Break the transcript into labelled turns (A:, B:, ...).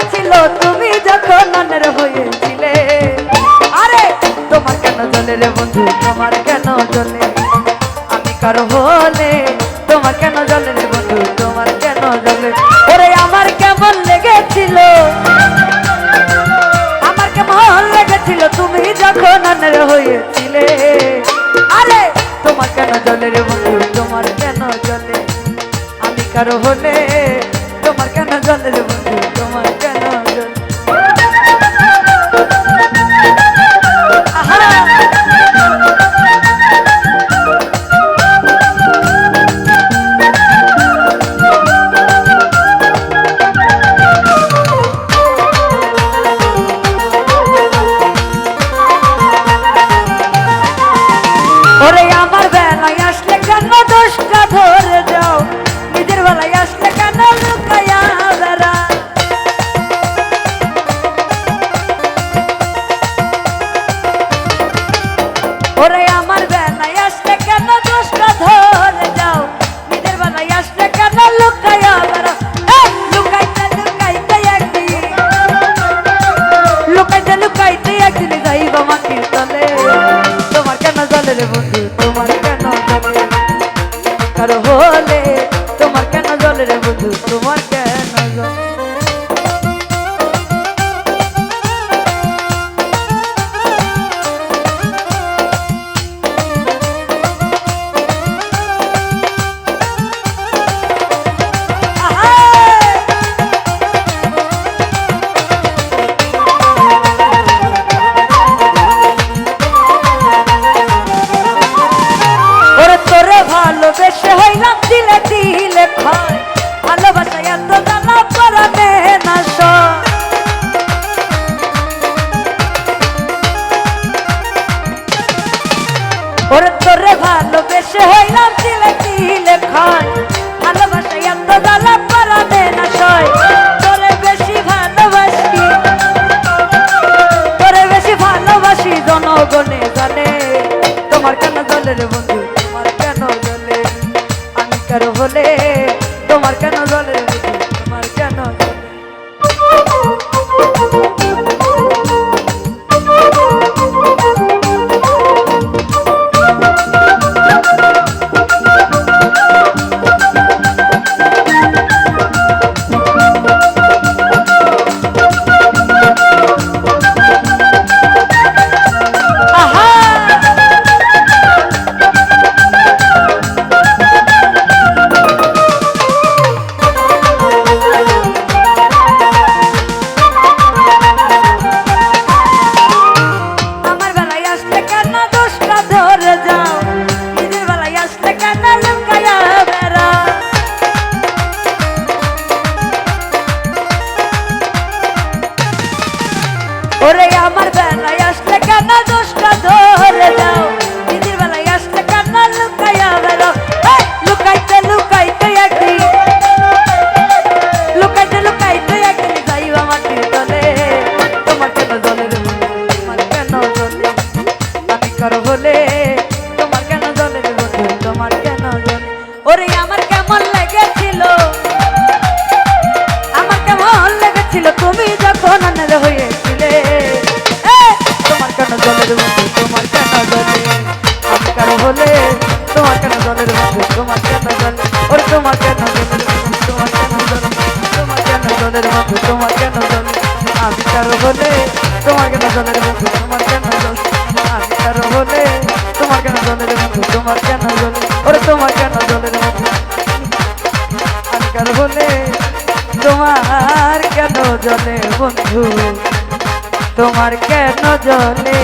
A: লেগেছিল তুমি যখন অন্যের হয়েছিলে। আরে তোমার কেন জ্বলে রে বন্ধু, তোমার কেন জ্বলে? আমি কারো হলে তোমার কেন জ্বলে রে বন্ধু, তোমার কেন জ্বলে? ওরে আমার কেমন লেগেছিল, আমার কেমন লেগেছিল তুমি যখন অন্যের হয়েছিলে। আরে তোমার কেন জ্বলে রে বন্ধু, তোমার কেন জ্বলে? আমি কারো হলে তোমার কেন জ্বলে রে বন্ধু, তোমার কেন জ্বলে? ওরে আমার বেলায় আসলে কেন দোষটা ধরে যাও, নিজের বেলায় আসলে কেন লুকায়া বেড়াও? ওরে আমার বেলায় আসলে কেন দোষটা ধরে যাও, নিজের বেলায় আসলে কেন লুকায়া বেড়াও? লুকাইতে লুকাইতে একদিন, লুকাইতে লুকাইতে একদিন যাইবা মাটির তলে। তোমার কেন জ্বলে রে বন্ধু, তোমার কেন জ্বলে? কারো হলে তোমার কেন জ্বলে রে বন্ধু, তোমার কেন জ্বলে? ভালোবেসে হইলাম দিলে দিলে ভয়, ভালোবাসা এত জানা পরানে না সয়। ওরে তোরে ভালোবেসে হইলাম দিলে দিলে ভয়, ভালোবাসা এত জানা পরানে না সয়। তোরে বেশি ভালোবাসি, তোরে বেশি ভালোবাসি জনগণে জানে। তোমার কেন জ্বলে রে বন্ধু, তোমার কেন জ্বলে? আমি কারো হলে তোমার কেন জ্বলে রে বন্ধু, তোমার কেন জ্বলে? ওরে আমার বেলায় আসলে কেন দোষটা ধরে যাও, নিজের বেলায় আসলে কেন লুকাইয়া বেড়াও? লুকাইতে লুকাইতে একদিন, লুকাইতে লুকাইতে একদিন যাইবা মাটির তলে। তোমার কেন জ্বলে রে বন্ধু, তোমার কেন জ্বলে? আমি কারো হলে তোমার কেন জ্বলে রে বন্ধু, তোমার কেন জ্বলে? ওরে আমার কেমন লেগেছিল, আমার কেমন লেগেছিল তুমি যখন অন্যের হয়েছিলে। তোমার কেন জ্বলে রে বন্ধু, তোমার কেন জ্বলে? আমি কারো হলে তোমার কেন জ্বলে রে বন্ধু, তোমার কেন জ্বলে? ওরে তোমার কেন জ্বলে রে বন্ধু, তোমার কেন জ্বলে? তোমার কেন জ্বলে রে বন্ধু, তোমার কেন জ্বলে? আমি কারো হলে তোমার কেন জ্বলে রে বন্ধু, তোমার কেন জ্বলে? আমি কারো হলে তোমার কেন জ্বলে রে বন্ধু, তোমার কেন জ্বলে? ওরে তোমার কেন জ্বলে রে বন্ধু, আমি কারো হলে তোমার কেন জ্বলে বন্ধু, তোমার কেন জ্বলে?